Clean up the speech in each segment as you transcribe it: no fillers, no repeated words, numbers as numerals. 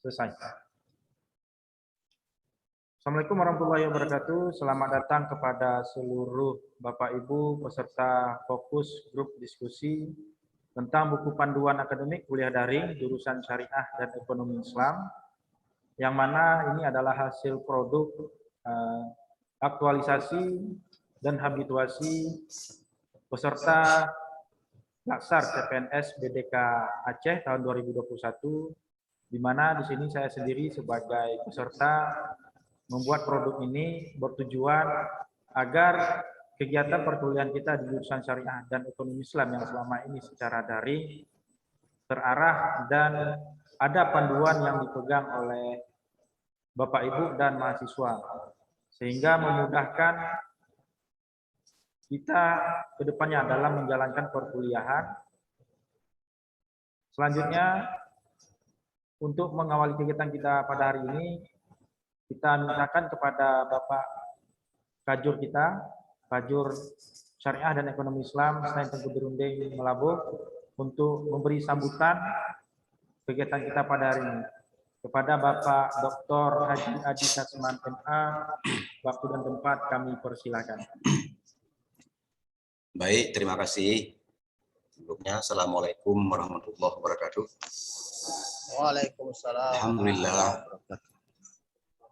Selesai. Assalamualaikum warahmatullahi wabarakatuh. Selamat datang kepada seluruh Bapak Ibu peserta fokus grup diskusi tentang buku panduan akademik kuliah daring jurusan Syariah dan Ekonomi Islam, yang mana ini adalah hasil produk aktualisasi dan habituasi peserta Laksar CPNS BDK Aceh tahun 2021, di mana di sini saya sendiri sebagai peserta membuat produk ini bertujuan agar kegiatan perkuliahan kita di jurusan Syariah dan Ekonomi Islam yang selama ini secara daring terarah dan ada panduan yang dipegang oleh Bapak Ibu dan mahasiswa, sehingga memudahkan kita ke depannya dalam menjalankan perkuliahan. Selanjutnya, untuk mengawali kegiatan kita pada hari ini, kita mintakan kepada Bapak Kajur kita, Kajur Syariah dan Ekonomi Islam, Selain Tengku Birunding Melabuh, untuk memberi sambutan kegiatan kita pada hari ini. Kepada Bapak Dr. Haji Adi Tasman MA, waktu dan tempat kami persilakan. Baik, terima kasih. Sebelumnya, Assalamualaikum warahmatullahi wabarakatuh. Waalaikumsalam. Alhamdulillah.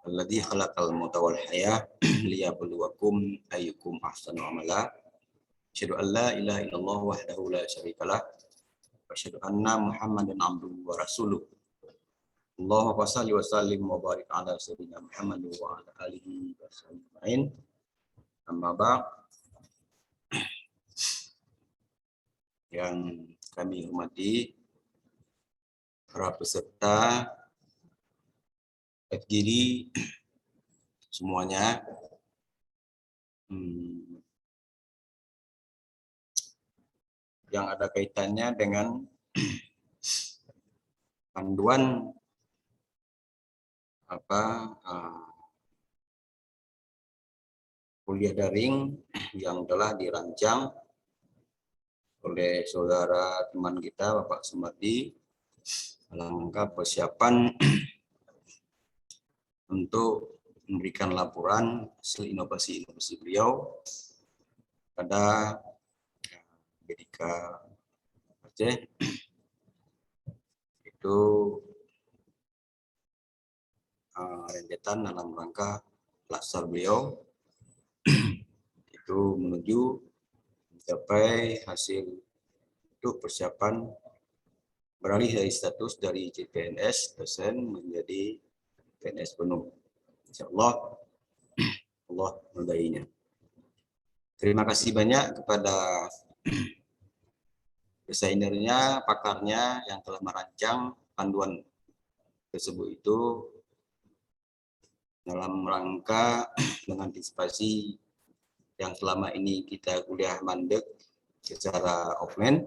Alladzi khalaqal mauta wal hayah liyabluwakum ayyukum ahsanu amala. Asyhadu an la ilaha illallah wahdahu la syarikalah wa asyhadu anna Muhammadan abduhu wa rasuluh. Allahumma shalli wa sallim wa barik ala sayyidina Muhammad wa ala alihi wa sahbihi. Amma ba'd. Yang kami hormati para peserta FGD semuanya, yang ada kaitannya dengan panduan kuliah daring yang telah dirancang oleh saudara teman kita Bapak Sumardi dalam rangka persiapan untuk memberikan laporan hasil inovasi-inovasi beliau pada BDK Aceh. Itu rentetan dalam rangka laksar beliau itu menuju mencapai hasil untuk persiapan beralih dari status dari CPNS dosen menjadi PNS penuh. Insyaallah Allah meridainya. Terima kasih banyak kepada desainernya, pakarnya yang telah merancang panduan tersebut itu dalam rangka mengantisipasi yang selama ini kita kuliah mandek secara offline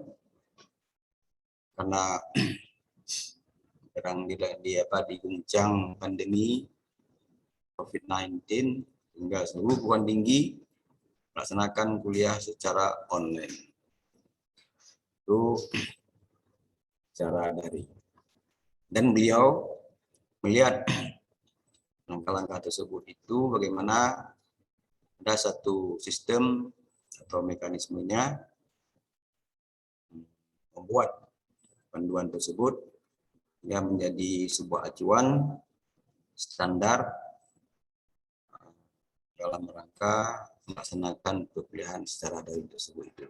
karena sekarang diguncang pandemi COVID-19 hingga seluruh perguruan tinggi melaksanakan kuliah secara online. Itu secara daring. Dan beliau melihat langkah-langkah tersebut itu bagaimana ada satu sistem atau mekanismenya membuat panduan tersebut yang menjadi sebuah acuan standar dalam rangka melaksanakan perkuliahan secara daring tersebut itu.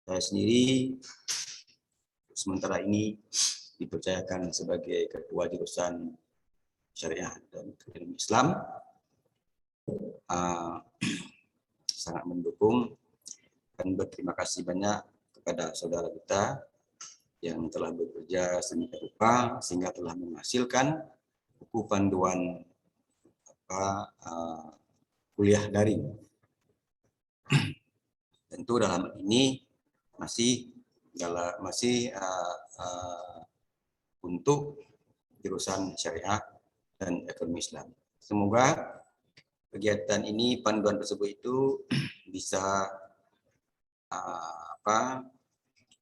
Saya sendiri sementara ini dipercayakan sebagai ketua jurusan Syariah dan Ekonomi Islam. Sangat mendukung dan berterima kasih banyak kepada saudara kita yang telah bekerja sedemikian rupa sehingga telah menghasilkan buku panduan kuliah daring. Tentu dalam ini masih untuk jurusan Syariah dan Ekonomi Islam. Semoga kegiatan ini, panduan tersebut itu bisa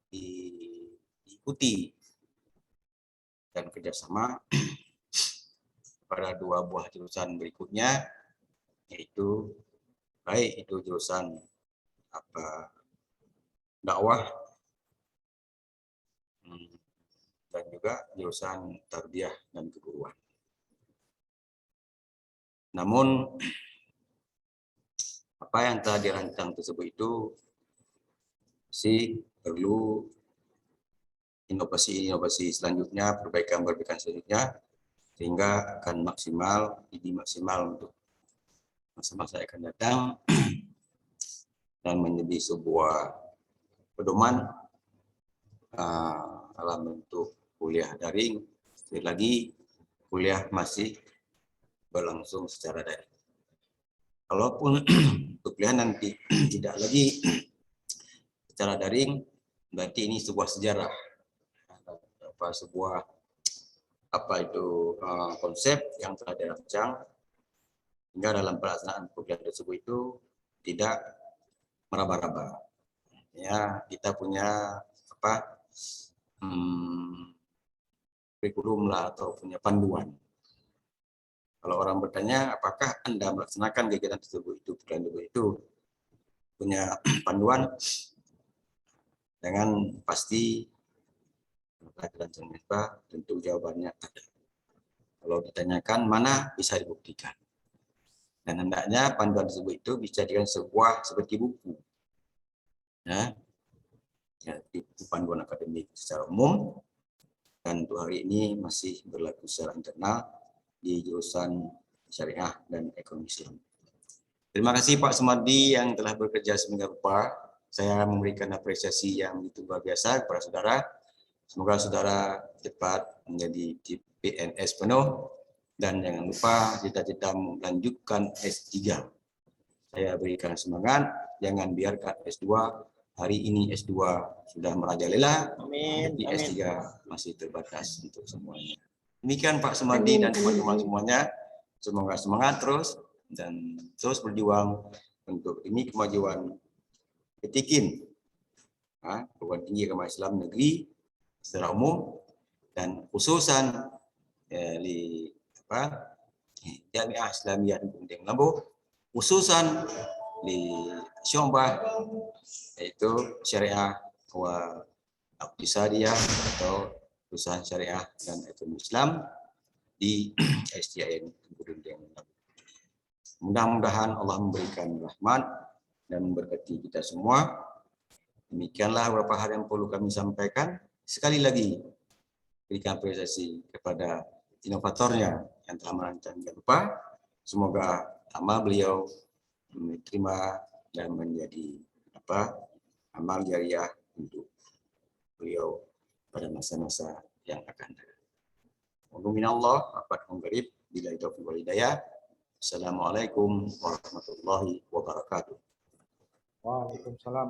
diikuti dan kerjasama pada 2 buah jurusan berikutnya, yaitu baik itu jurusan dakwah dan juga jurusan tarbiyah dan keguruan. Namun apa yang telah dirancang tersebut itu masih perlu inovasi selanjutnya, perbaikan selanjutnya, sehingga akan lebih maksimal untuk masa-masa yang akan datang dan menjadi sebuah pedoman dalam bentuk kuliah daring. Sekali lagi, kuliah masih berlangsung secara daring. Kalaupun kuliah nanti tidak lagi secara daring, berarti ini sebuah sejarah, sebuah konsep yang telah dirancang, hingga dalam pelaksanaan kuliah tersebut itu tidak meraba-raba. Ya, kita punya kurikulum lah, atau punya panduan. Kalau orang bertanya, apakah Anda melaksanakan kegiatan tersebut itu punya panduan? Dengan pasti pelajaran IPA, tentu jawabannya ada. Kalau ditanyakan mana, bisa dibuktikan. Dan hendaknya panduan tersebut itu bisa dijadikan seperti buku. Ya, buku panduan akademik secara umum, dan untuk hari ini masih berlaku secara internal di jurusan Syariah dan Ekonomi Islam. Terima kasih Pak Sumardi yang telah bekerja seminggu rupa. Saya memberikan apresiasi yang begitu luar biasa kepada saudara. Semoga saudara cepat menjadi PNS penuh, dan jangan lupa cita-cita melanjutkan S3. Saya berikan semangat, jangan biarkan S2. Hari ini S2 sudah merajalela, di S3 masih terbatas untuk semuanya. Demikian Pak Sumardi dan teman-teman semuanya. Semoga semangat terus dan terus berjuang untuk demi kemajuan etikin, perguruan tinggi agama Islam negeri secara umum, dan khususan di Jamiah Islamiyah di Lampung, khususan di Syu'bah, yaitu Syariah wa Iqtisadiyah atau Perusahaan Syariah dan Ekonomi Islam di STIN. Mudah-mudahan Allah memberikan rahmat dan memberkati kita semua. Demikianlah beberapa hal yang perlu kami sampaikan. Sekali lagi berikan apresiasi kepada inovatornya yang telah merancang lupa. Semoga amal beliau diterima dan menjadi amal jariah untuk beliau pada masa-masa yang akan datang. Alhamdulillah, apadkum qarib, bila taufiq wal hidayah. Assalamualaikum warahmatullahi wabarakatuh. Waalaikumsalam.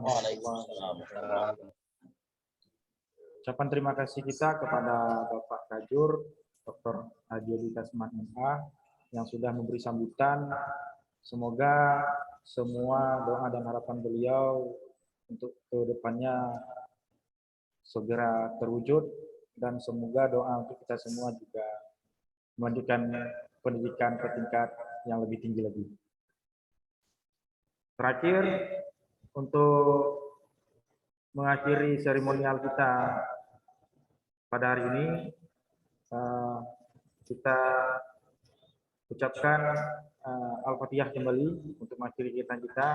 Ucapan terima kasih kita kepada Bapak Kajur, Dr. Hadi Edi Tasman MA, yang sudah memberi sambutan. Semoga semua doa dan harapan beliau untuk kedepannya segera terwujud, dan semoga doa untuk kita semua juga melanjutkan pendidikan ke tingkat yang lebih tinggi lagi. Terakhir, untuk mengakhiri seremonial kita pada hari ini, kita ucapkan Al-Fatihah kembali untuk mengakhiri kegiatan kita,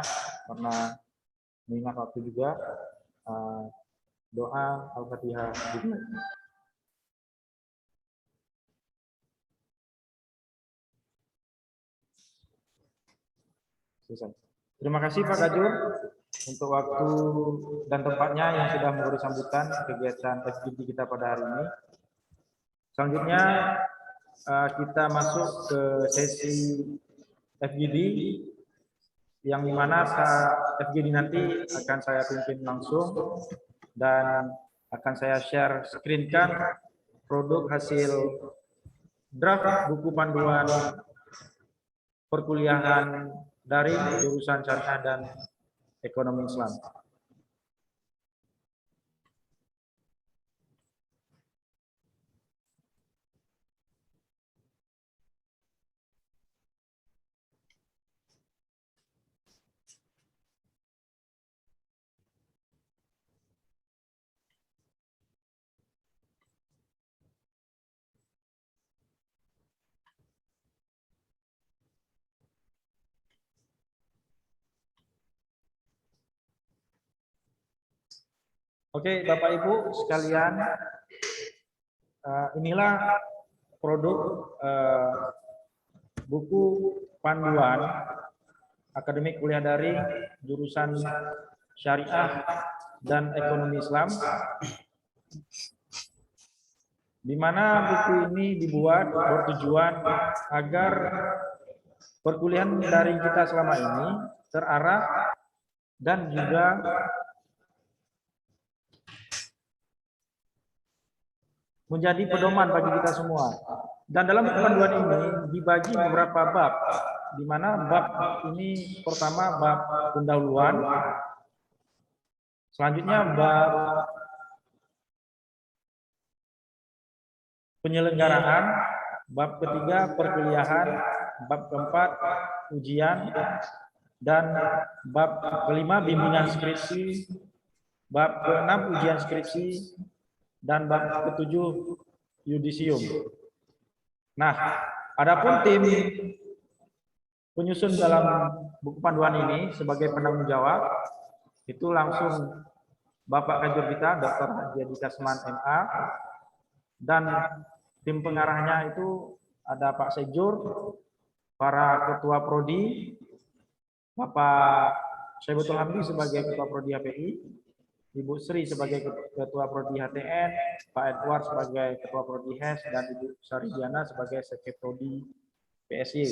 karena mengingat waktu juga. Doa Al-Fatihah. Terima kasih Pak Kajur untuk waktu dan tempatnya yang sudah memberi sambutan kegiatan FGD kita pada hari ini. Selanjutnya kita masuk ke sesi FGD, yang dimana FGD nanti akan saya pimpin langsung dan akan saya share screenkan produk hasil draft buku panduan perkuliahan dari jurusan Syariah dan Ekonomi Islam. Oke, Bapak Ibu sekalian, inilah produk buku panduan akademik kuliah daring jurusan Syariah dan Ekonomi Islam, di mana buku ini dibuat bertujuan agar perkuliahan daring kita selama ini terarah dan juga menjadi pedoman bagi kita semua. Dan dalam buku panduan ini dibagi beberapa bab, di mana bab ini pertama bab pendahuluan, selanjutnya bab penyelenggaraan, bab ketiga perkuliahan, bab keempat ujian, dan bab kelima bimbingan skripsi, bab keenam ujian skripsi, dan bab ketujuh yudisium. Nah, adapun tim penyusun dalam buku panduan ini sebagai penanggung jawab itu langsung Bapak Kajur kita, Dr. Haji Adi Kasman MA, dan tim pengarahnya itu ada Pak Sejur, para ketua prodi, Bapak Syaibatul Hamdi sebagai ketua prodi HPI, Ibu Sri sebagai ketua prodi HTN, Pak Edward sebagai ketua prodi HES, dan Ibu Saridiana sebagai sekretari prodi PSY.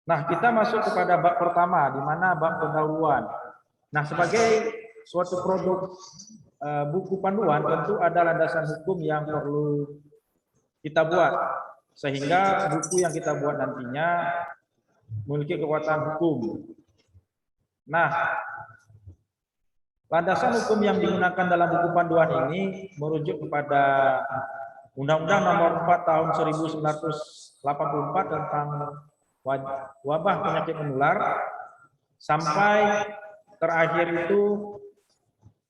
Nah, kita masuk kepada bab pertama, di mana bab pendahuluan. Nah, sebagai suatu produk buku panduan, tentu ada landasan hukum yang perlu kita buat, sehingga buku yang kita buat nantinya memiliki kekuatan hukum. Nah, landasan hukum yang digunakan dalam buku panduan ini merujuk kepada Undang-Undang Nomor 4 Tahun 1984 tentang wabah penyakit menular, sampai terakhir itu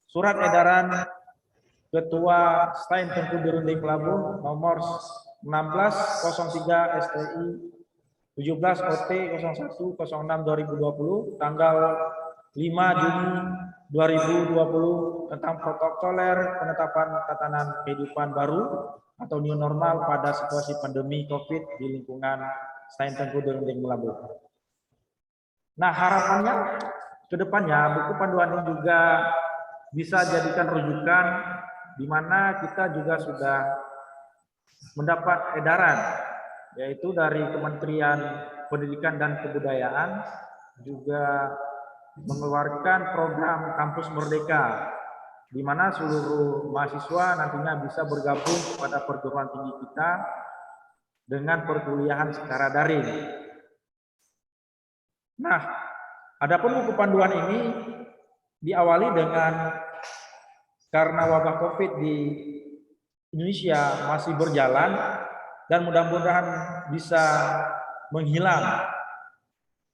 surat edaran Ketua Stain Tengku Dirunding Pelabuh nomor 1603 STI 17 OT 01 06 2020 tanggal 5 Juni 2020 tentang protokoler penetapan tatanan kehidupan baru atau new normal pada situasi pandemi COVID di lingkungan Stain Tengku Dirunding Pelabuh. Nah, harapannya ke depannya buku panduan ini juga bisa jadikan rujukan di mana kita juga sudah mendapat edaran, yaitu dari Kementerian Pendidikan dan Kebudayaan juga mengeluarkan program Kampus Merdeka, di mana seluruh mahasiswa nantinya bisa bergabung pada perguruan tinggi kita dengan perkuliahan secara daring. Nah, adapun buku panduan ini diawali dengan karena wabah COVID di Indonesia masih berjalan dan mudah-mudahan bisa menghilang.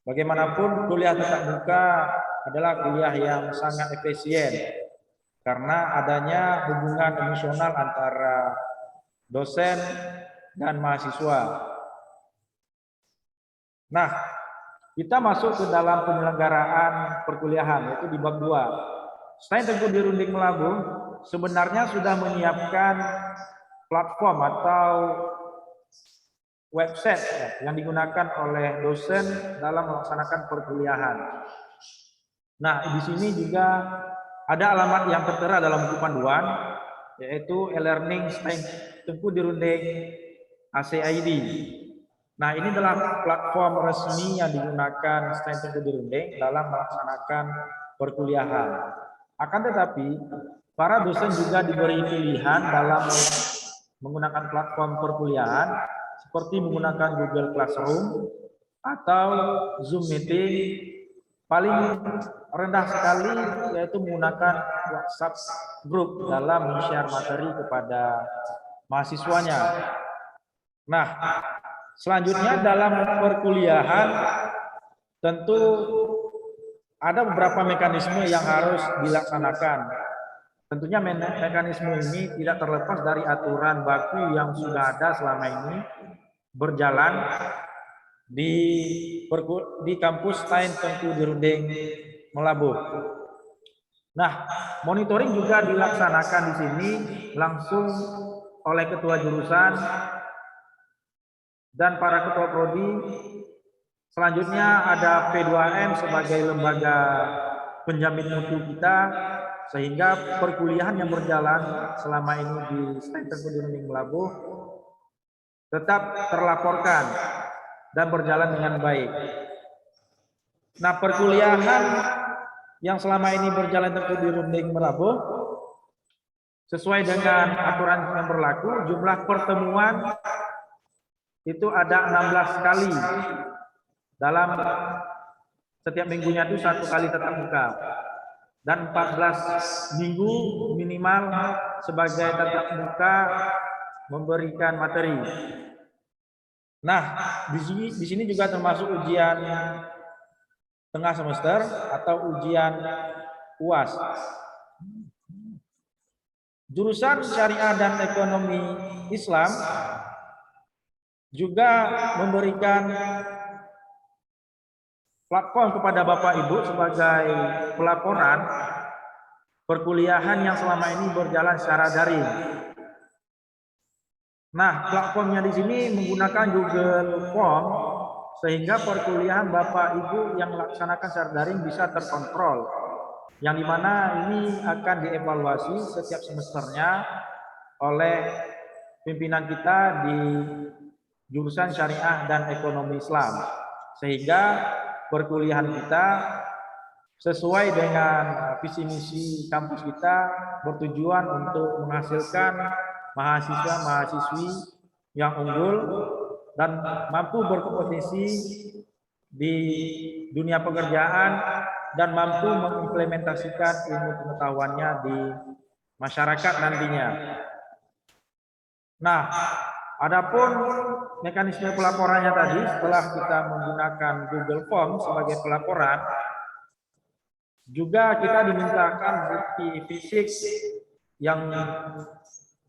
Bagaimanapun kuliah tatap muka adalah kuliah yang sangat efisien karena adanya hubungan emosional antara dosen dan mahasiswa. Nah, kita masuk ke dalam penyelenggaraan perkuliahan, yaitu di bab 2. Stain Tengku Dirunding Pelabuh sebenarnya sudah menyiapkan platform atau website yang digunakan oleh dosen dalam melaksanakan perkuliahan. Nah, di sini juga ada alamat yang tertera dalam buku panduan, yaitu e-learning Stain Tengku Dirunding ACID. Nah, ini adalah platform resmi yang digunakan Stain Tengku Dirunding dalam melaksanakan perkuliahan. Akan tetapi, para dosen juga diberi pilihan dalam menggunakan platform perkuliahan, seperti menggunakan Google Classroom atau Zoom Meeting, paling rendah sekali yaitu menggunakan WhatsApp Group dalam men-share materi kepada mahasiswanya. Nah, selanjutnya dalam perkuliahan tentu ada beberapa mekanisme yang harus dilaksanakan. Tentunya mekanisme ini tidak terlepas dari aturan baku yang sudah ada selama ini berjalan di kampus Tain Tengku Dirundeng Melabuh. Nah, monitoring juga dilaksanakan di sini langsung oleh ketua jurusan dan para ketua prodi. Selanjutnya ada P2M sebagai lembaga penjamin mutu kita, sehingga perkuliahan yang berjalan selama ini di Tain Tengku Dirundeng Melabuh tetap terlaporkan dan berjalan dengan baik. Nah, perkuliahan yang selama ini berjalan Tengku Dirundeng Melabuh sesuai dengan aturan yang berlaku, jumlah pertemuan itu ada 16 kali. Dalam setiap minggunya itu 1 kali tatap muka dan 14 minggu minimal sebagai tatap muka memberikan materi. Nah, di sini juga termasuk ujian tengah semester atau ujian UAS. Jurusan Syariah dan Ekonomi Islam juga memberikan platform kepada Bapak Ibu sebagai pelaporan perkuliahan yang selama ini berjalan secara daring. Nah, platformnya di sini menggunakan Google Form sehingga perkuliahan Bapak Ibu yang melaksanakan secara daring bisa terkontrol. Yang dimana ini akan dievaluasi setiap semesternya oleh pimpinan kita di jurusan Syariah dan Ekonomi Islam. Sehingga perkuliahan kita sesuai dengan visi misi kampus kita bertujuan untuk menghasilkan mahasiswa-mahasiswi yang unggul dan mampu berkompetisi di dunia pekerjaan dan mampu mengimplementasikan ilmu pengetahuannya di masyarakat nantinya. Nah, adapun mekanisme pelaporannya tadi, setelah kita menggunakan Google Form sebagai pelaporan, juga kita dimintakan bukti fisik yang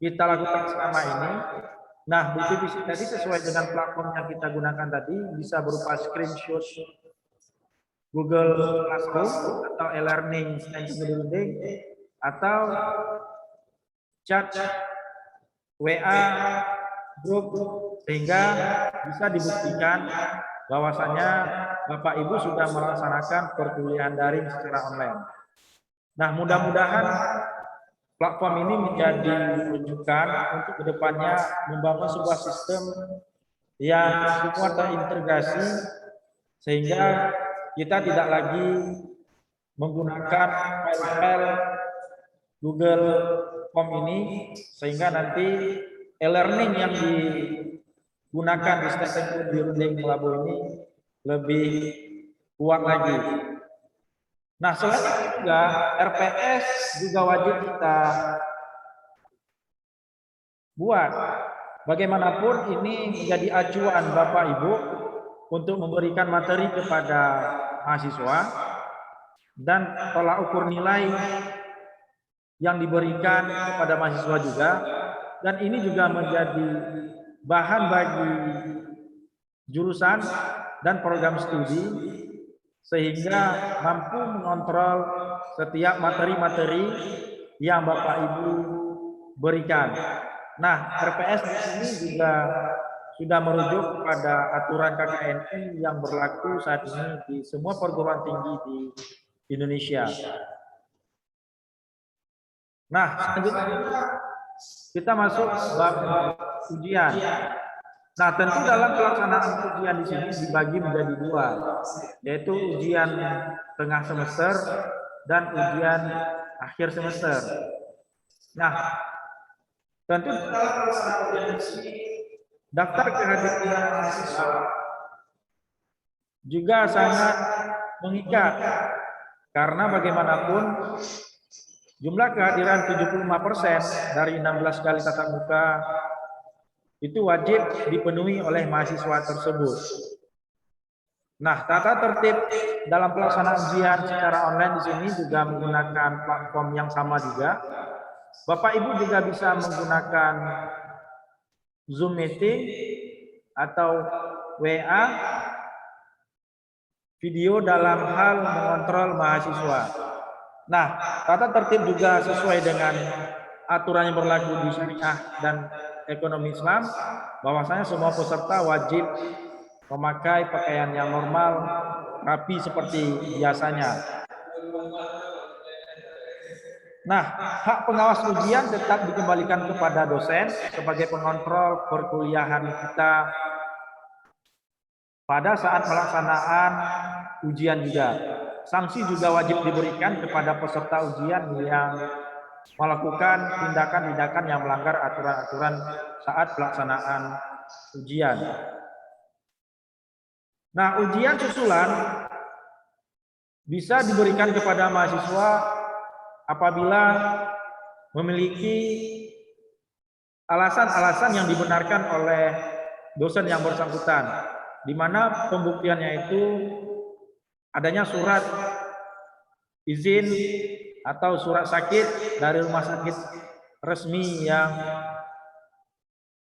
kita lakukan selama ini. Nah, bukti fisik tadi sesuai dengan platform yang kita gunakan tadi bisa berupa screenshot Google Classroom atau e-learning atau chat WA grup, sehingga bisa dibuktikan bahwasanya Bapak Ibu sudah melaksanakan perkuliahan daring secara online. Nah, mudah-mudahan platform ini menjadi rujukan untuk kedepannya membangun sebuah sistem yang semua terintegrasi sehingga kita tidak lagi menggunakan file-file Google Form ini, sehingga nanti e-learning yang digunakan di Tain Tengku Dirundeng Melabuh ini lebih kuat lagi. Nah, selain itu juga RPS juga wajib kita buat. Bagaimanapun ini menjadi acuan Bapak Ibu untuk memberikan materi kepada mahasiswa dan tolak ukur nilai yang diberikan kepada mahasiswa juga, dan ini juga menjadi bahan bagi jurusan dan program studi sehingga mampu mengontrol setiap materi-materi yang Bapak Ibu berikan. Nah, RPS di sini juga sudah merujuk kepada aturan KKNI yang berlaku saat ini di semua perguruan tinggi di Indonesia. Nah, selanjutnya kita masuk bab ujian. Nah, tentu dalam pelaksanaan ujian di sini dibagi menjadi dua, yaitu ujian tengah semester dan ujian akhir semester. Nah, tentu dalam pelaksanaan ujian di sini daftar kehadiran mahasiswa juga sangat mengikat, karena bagaimanapun jumlah kehadiran 75% dari 16 kali tatap muka itu wajib dipenuhi oleh mahasiswa tersebut. Nah, tata tertib dalam pelaksanaan ujian secara online di sini juga menggunakan platform yang sama juga. Bapak Ibu juga bisa menggunakan Zoom meeting atau WA video dalam hal mengontrol mahasiswa. Nah, tata tertib juga sesuai dengan aturan yang berlaku di syariah dan ekonomi Islam, bahwasanya semua peserta wajib memakai pakaian yang normal, rapi seperti biasanya. Nah, hak pengawas ujian tetap dikembalikan kepada dosen sebagai pengontrol perkuliahan kita pada saat pelaksanaan ujian juga. Sanksi juga wajib diberikan kepada peserta ujian yang melakukan tindakan-tindakan yang melanggar aturan-aturan saat pelaksanaan ujian. Nah, ujian susulan bisa diberikan kepada mahasiswa apabila memiliki alasan-alasan yang dibenarkan oleh dosen yang bersangkutan, di mana pembuktiannya itu adanya surat izin atau surat sakit dari rumah sakit resmi yang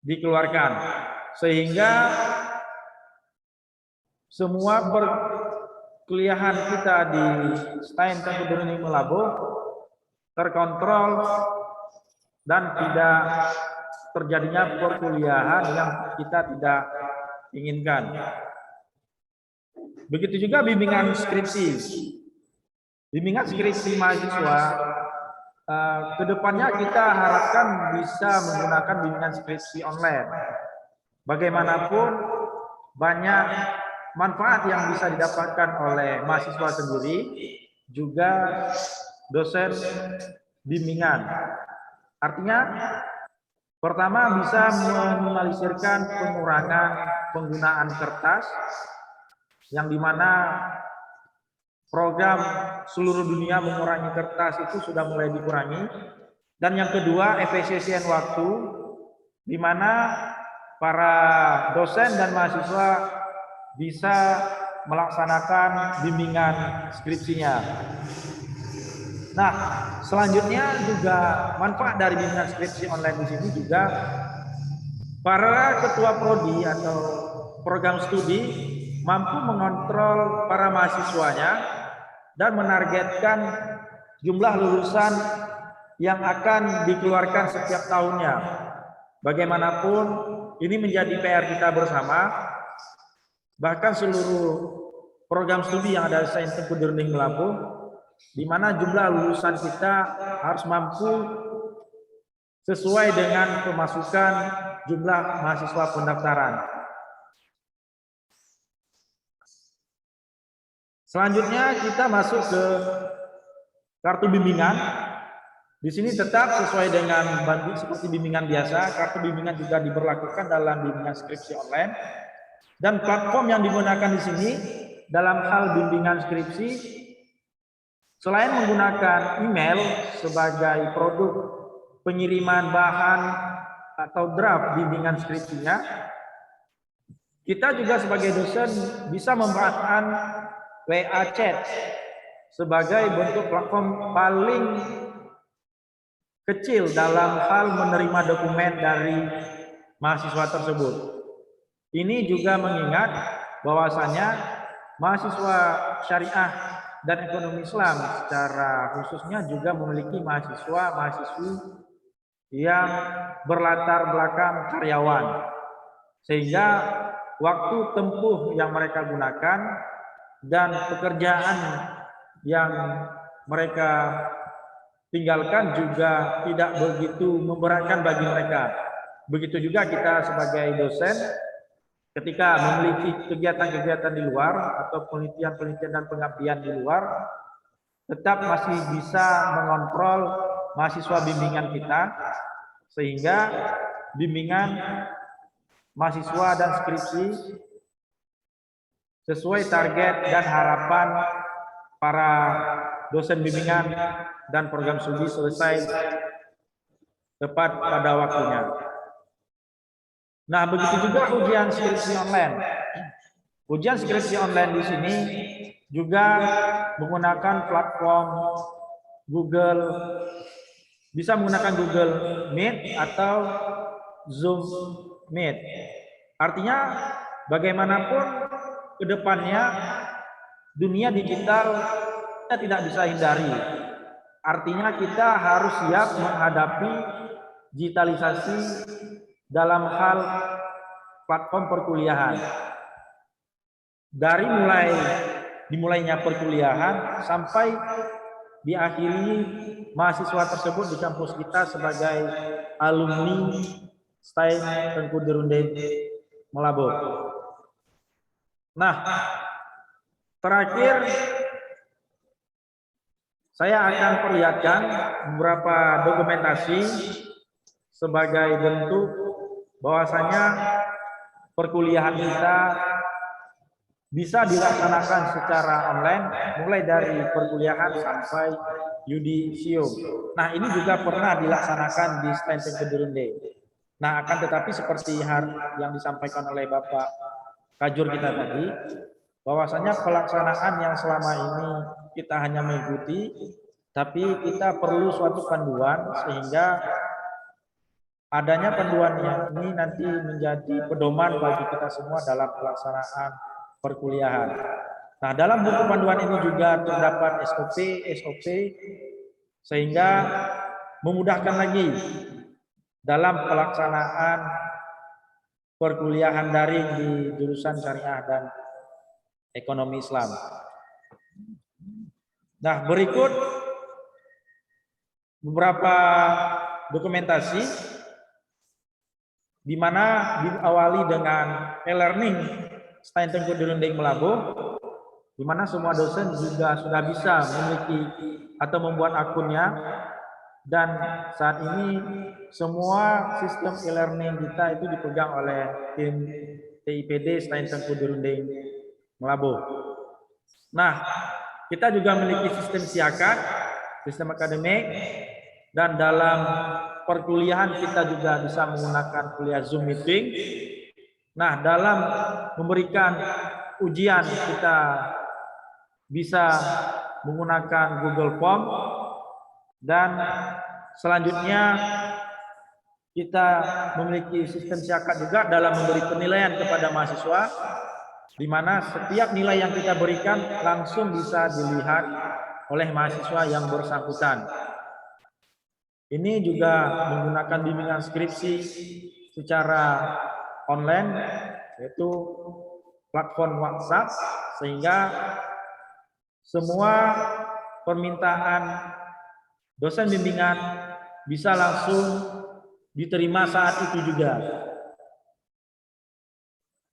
dikeluarkan, sehingga semua perkuliahan kita di STAIN Tengku Duruni Melabu terkontrol dan tidak terjadinya perkuliahan yang kita tidak inginkan. Begitu juga bimbingan skripsi. Bimbingan skripsi mahasiswa, kedepannya kita harapkan bisa menggunakan bimbingan skripsi online. Bagaimanapun banyak manfaat yang bisa didapatkan oleh mahasiswa sendiri, juga dosen bimbingan. Artinya, pertama bisa meminimalisirkan pengurangan penggunaan kertas, yang dimana program seluruh dunia mengurangi kertas itu sudah mulai dikurangi. Dan yang kedua, efisiensi waktu, di mana para dosen dan mahasiswa bisa melaksanakan bimbingan skripsinya. Nah, selanjutnya juga manfaat dari bimbingan skripsi online di sini juga para ketua prodi atau program studi mampu mengontrol para mahasiswanya dan menargetkan jumlah lulusan yang akan dikeluarkan setiap tahunnya. Bagaimanapun ini menjadi PR kita bersama, bahkan seluruh program studi yang ada di STAIN Tengku Duruni Melabu, di mana jumlah lulusan kita harus mampu sesuai dengan pemasukan jumlah mahasiswa pendaftaran. Selanjutnya kita masuk ke kartu bimbingan. Di sini tetap sesuai dengan seperti bimbingan biasa, kartu bimbingan juga diberlakukan dalam bimbingan skripsi online. Dan platform yang digunakan di sini dalam hal bimbingan skripsi, selain menggunakan email sebagai produk pengiriman bahan atau draft bimbingan skripsinya, kita juga sebagai dosen bisa memanfaatkan WA chat sebagai bentuk platform paling kecil dalam hal menerima dokumen dari mahasiswa tersebut. Ini juga mengingat bahwasanya mahasiswa syariah dan ekonomi Islam secara khususnya juga memiliki mahasiswa-mahasiswi yang berlatar belakang karyawan, sehingga waktu tempuh yang mereka gunakan dan pekerjaan yang mereka tinggalkan juga tidak begitu memberatkan bagi mereka. Begitu juga kita sebagai dosen, ketika memiliki kegiatan-kegiatan di luar atau penelitian-penelitian dan pengabdian di luar, tetap masih bisa mengontrol mahasiswa bimbingan kita, sehingga bimbingan mahasiswa dan skripsi sesuai target dan harapan para dosen bimbingan dan program studi selesai tepat pada waktunya. Nah, begitu juga ujian skripsi online. Ujian skripsi online di sini juga menggunakan platform Google, bisa menggunakan Google Meet atau Zoom Meet. Artinya bagaimanapun ke depannya dunia digital kita tidak bisa hindari. Artinya kita harus siap menghadapi digitalisasi dalam hal platform perkuliahan. Dari dimulainya perkuliahan sampai diakhiri mahasiswa tersebut di kampus kita sebagai alumni STAIN Tengku Dirundeng Meulaboh. Nah, terakhir saya akan perlihatkan beberapa dokumentasi sebagai bentuk bahwasanya perkuliahan kita bisa dilaksanakan secara online mulai dari perkuliahan sampai yudisium. Nah, ini juga pernah dilaksanakan di STAIN Tengku Dirundeng. Nah, akan tetapi seperti yang disampaikan oleh Bapak Kajur kita tadi, bahwasanya pelaksanaan yang selama ini kita hanya mengikuti, tapi kita perlu suatu panduan sehingga adanya panduan yang ini nanti menjadi pedoman bagi kita semua dalam pelaksanaan perkuliahan. Nah, dalam buku panduan ini juga terdapat SOP sehingga memudahkan lagi dalam pelaksanaan perkuliahan daring di jurusan Syariah dan Ekonomi Islam. Nah, berikut beberapa dokumentasi di mana diawali dengan e-learning STAIN Tengku Dirundeng Meulaboh, di mana semua dosen juga sudah bisa memiliki atau membuat akunnya, dan saat ini semua sistem e-learning kita itu dipegang oleh tim TIPD STAIN Tengku Dirundeng Meulaboh. Nah, kita juga memiliki sistem siakat, sistem akademik, dan dalam perkuliahan kita juga bisa menggunakan kuliah Zoom meeting. Nah, dalam memberikan ujian kita bisa menggunakan Google Form, dan selanjutnya kita memiliki sistem siakat juga dalam memberi penilaian kepada mahasiswa, di mana setiap nilai yang kita berikan langsung bisa dilihat oleh mahasiswa yang bersangkutan. Ini juga menggunakan bimbingan skripsi secara online, yaitu platform WhatsApp, sehingga semua permintaan dosen bimbingan bisa langsung diterima saat itu juga.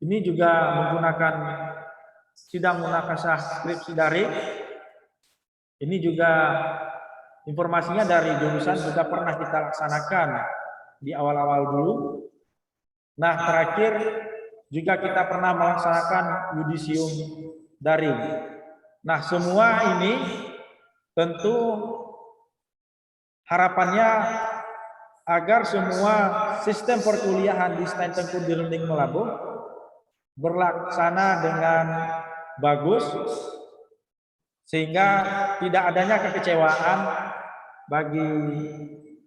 Ini juga menggunakan sidang munakasyah skripsi daring. Ini juga informasinya dari jurusan juga pernah kita laksanakan di awal-awal dulu. Nah, terakhir juga kita pernah melaksanakan yudisium daring. Nah, semua ini tentu harapannya agar semua sistem perkuliahan di STAIN Tengku Dirundeng Meulaboh berlaksana dengan bagus, sehingga tidak adanya kekecewaan bagi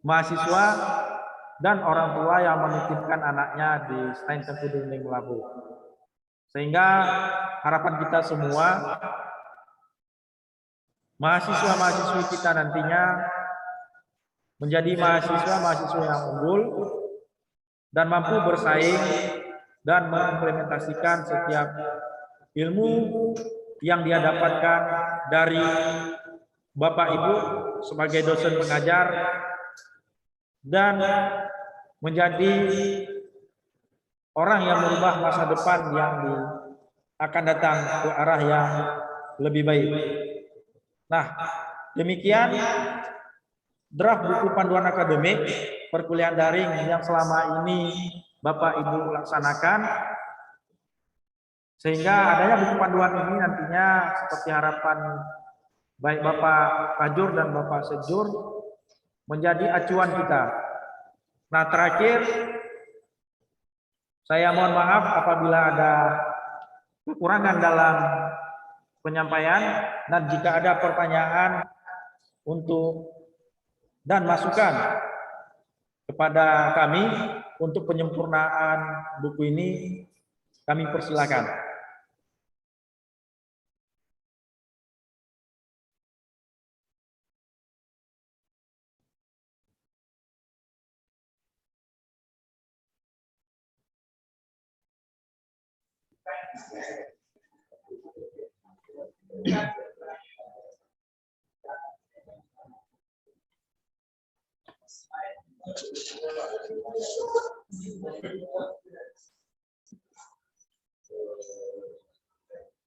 mahasiswa dan orang tua yang menitipkan anaknya di STAIN Tengku Dirundeng Meulaboh. Sehingga harapan kita semua, mahasiswa-mahasiswi kita nantinya menjadi mahasiswa-mahasiswa yang unggul dan mampu bersaing dan mengimplementasikan setiap ilmu yang dia dapatkan dari Bapak Ibu sebagai dosen pengajar, dan menjadi orang yang merubah masa depan yang akan datang ke arah yang lebih baik. Nah, demikian draft buku panduan akademik perkuliahan daring yang selama ini Bapak Ibu laksanakan, sehingga adanya buku panduan ini nantinya seperti harapan baik Bapak Kajur dan Bapak Sejur menjadi acuan kita. Nah, terakhir saya mohon maaf apabila ada kekurangan dalam penyampaian, dan jika ada pertanyaan dan masukan kepada kami untuk penyempurnaan buku ini, kami persilakan.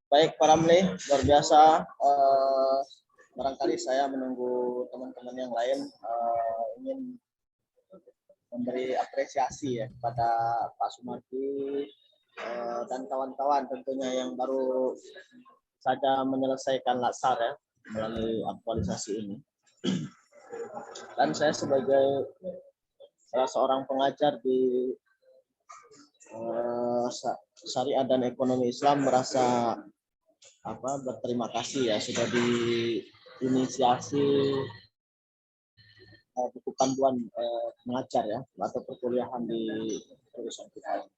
Baik, Pak Ramli, luar biasa. Barangkali saya menunggu teman-teman yang lain ingin memberi apresiasi ya kepada Pak Sumardi dan kawan-kawan tentunya yang baru saja menyelesaikan latsar ya melalui aktualisasi ini. Dan saya sebagai salah seorang pengajar di Syariah dan Ekonomi Islam merasa berterima kasih ya sudah diinisiasi buku panduan mengajar ya atau perkuliahan di jurusan kita.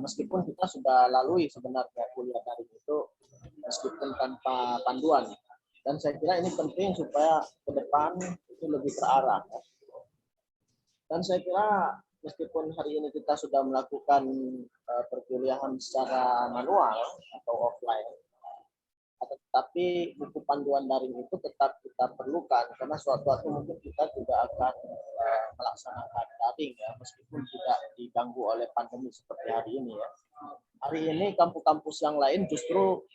Meskipun kita sudah lalui sebenarnya kuliah daring itu meskipun tanpa panduan, dan saya kira ini penting supaya ke depan itu lebih terarah ya. Dan saya kira meskipun hari ini kita sudah melakukan perkuliahan secara manual atau offline, tetapi buku panduan daring itu tetap kita perlukan karena suatu waktu mungkin kita juga akan melaksanakan daring ya meskipun tidak diganggu oleh pandemi seperti hari ini ya. Hari ini kampus-kampus yang lain justru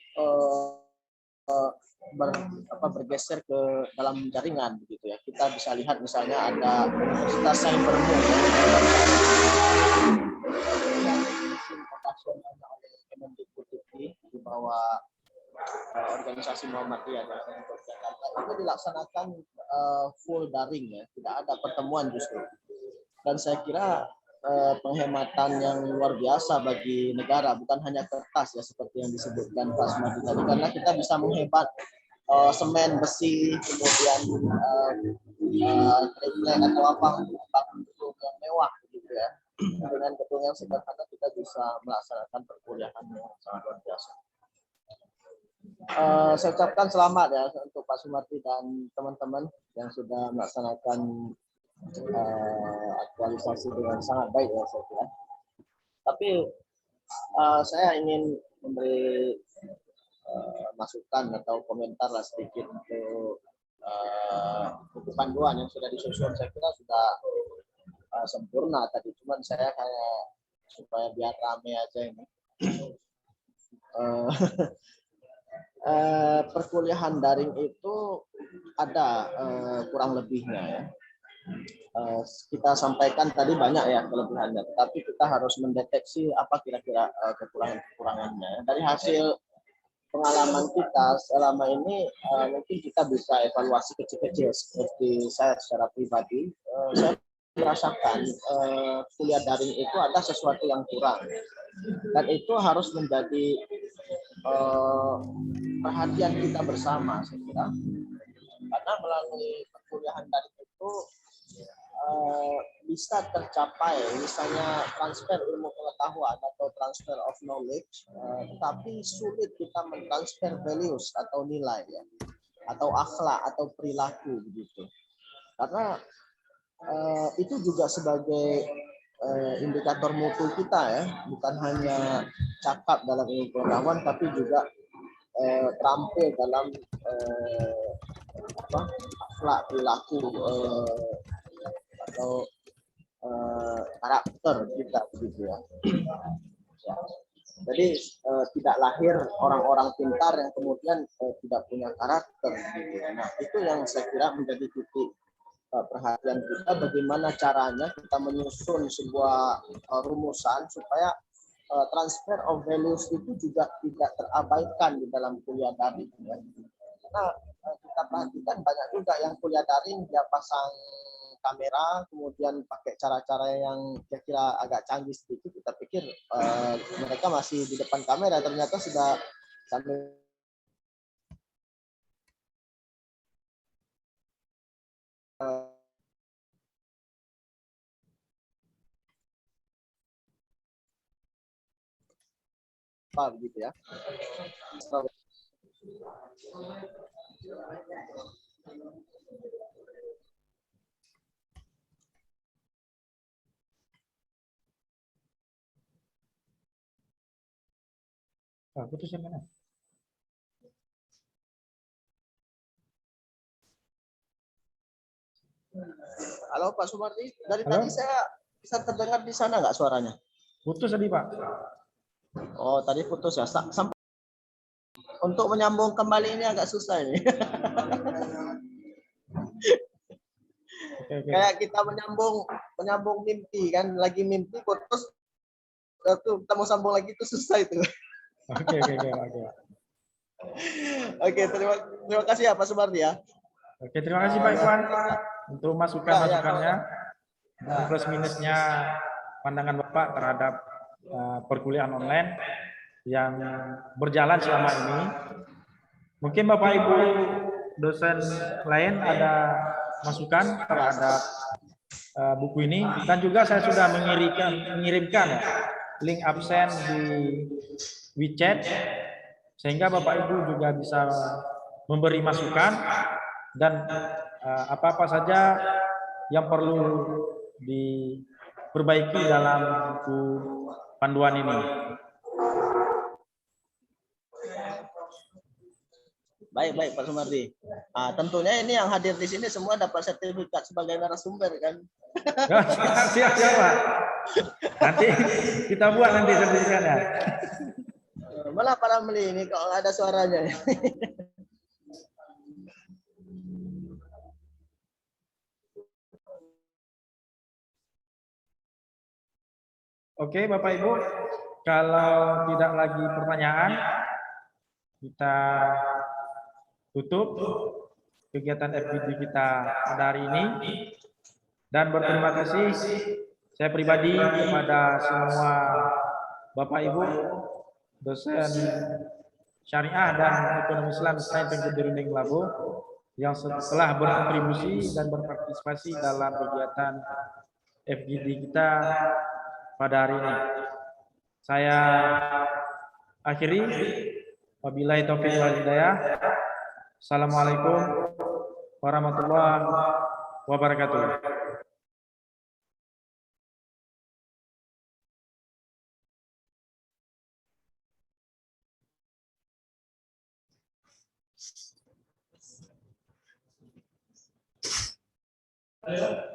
bergeser ke dalam jaringan begitu ya. Kita bisa lihat misalnya ada Universitas Cybermu di bawah organisasi Muhammadiyah itu dilaksanakan full daring ya, tidak ada pertemuan justru. Dan saya kira penghematan yang luar biasa bagi negara, bukan hanya kertas ya seperti yang disebutkan Pak Sumardi tadi, karena kita bisa menghemat semen, besi, kemudian triplek atau apa gedung yang mewah gitu ya. Dengan gedung yang sederhana kita bisa melaksanakan perkuliahan yang sangat luar biasa. Saya ucapkan selamat ya untuk Pak Sumardi dan teman-teman yang sudah melaksanakan aktualisasi dengan sangat baik ya saya kira. Tapi saya ingin memberi masukan atau komentar lah sedikit untuk buku panduan yang sudah disusun. Saya kira sudah sempurna tadi, cuman saya kayak supaya biar rame aja ini. Perkuliahan daring itu ada kurang lebihnya ya. Kita sampaikan tadi banyak ya kelebihannya, tetapi kita harus mendeteksi apa kira-kira kekurangan-kekurangannya. Dari hasil pengalaman kita selama ini mungkin kita bisa evaluasi kecil-kecil seperti saya secara pribadi. Saya merasakan kuliah daring itu ada sesuatu yang kurang, dan itu harus menjadi perhatian kita bersama saya kira, karena melalui perkuliahan daring itu bisa tercapai misalnya transfer ilmu pengetahuan atau transfer of knowledge, tetapi sulit kita mentransfer values atau nilai ya, atau akhlak atau perilaku begitu, karena itu juga sebagai indikator mutu kita ya, bukan hanya cakap dalam ilmu pengetahuan tapi juga terampil dalam akhlak, perilaku atau karakter kita begitu ya. Jadi tidak lahir orang-orang pintar yang kemudian tidak punya karakter gitu. Nah, itu yang saya kira menjadi titik perhatian kita, bagaimana caranya kita menyusun sebuah rumusan supaya transfer of values itu juga tidak terabaikan di dalam kuliah daring ya. Karena kita perhatikan banyak juga yang kuliah daring dia pasang kamera kemudian pakai cara-cara yang kira-kira agak canggih sedikit, kita pikir mereka masih di depan kamera, ternyata sudah sambil begitu ya. Putus yang mana? Halo Pak Sumardi, dari Halo? tadi saya bisa terdengar di sana nggak suaranya? Putus tadi, Pak. Oh, tadi putus ya. Sampai untuk menyambung kembali ini agak susah ini. Oke. Kayak kita menyambung mimpi kan, lagi mimpi putus, tuh kita mau sambung lagi itu susah itu. Oke. Oke, terima kasih ya Pak Sumardi ya. Oke, terima kasih Pak Iwan untuk masukan-masukannya, dan plus minusnya pandangan Bapak terhadap perkuliahan online yang berjalan selama ini. Mungkin Bapak Ibu dosen lain ada masukan terhadap buku ini, dan juga saya sudah mengirimkan ya, link absen di WeChat, sehingga Bapak Ibu juga bisa memberi masukan dan apa-apa saja yang perlu diperbaiki dalam buku panduan ini. Baik Pak Sumardi. Tentunya ini yang hadir di sini semua dapat sertifikat sebagai narasumber kan. Siap Pak. Nanti kita buat nanti sertifikatnya. Malah para meli ini kalau nggak ada suaranya. Oke Bapak Ibu, kalau tidak lagi pertanyaan, kita tutup kegiatan FGD kita pada hari ini, dan berterima kasih saya pribadi kepada semua Bapak Ibu dosen syariah dan ekonomi Islam Sains Tengku Labo yang telah berkontribusi dan berpartisipasi dalam kegiatan FGD kita pada hari ini. Saya akhiri, wabillahi taufiq wal hidayah. Assalamualaikum warahmatullahi wabarakatuh. Ayo.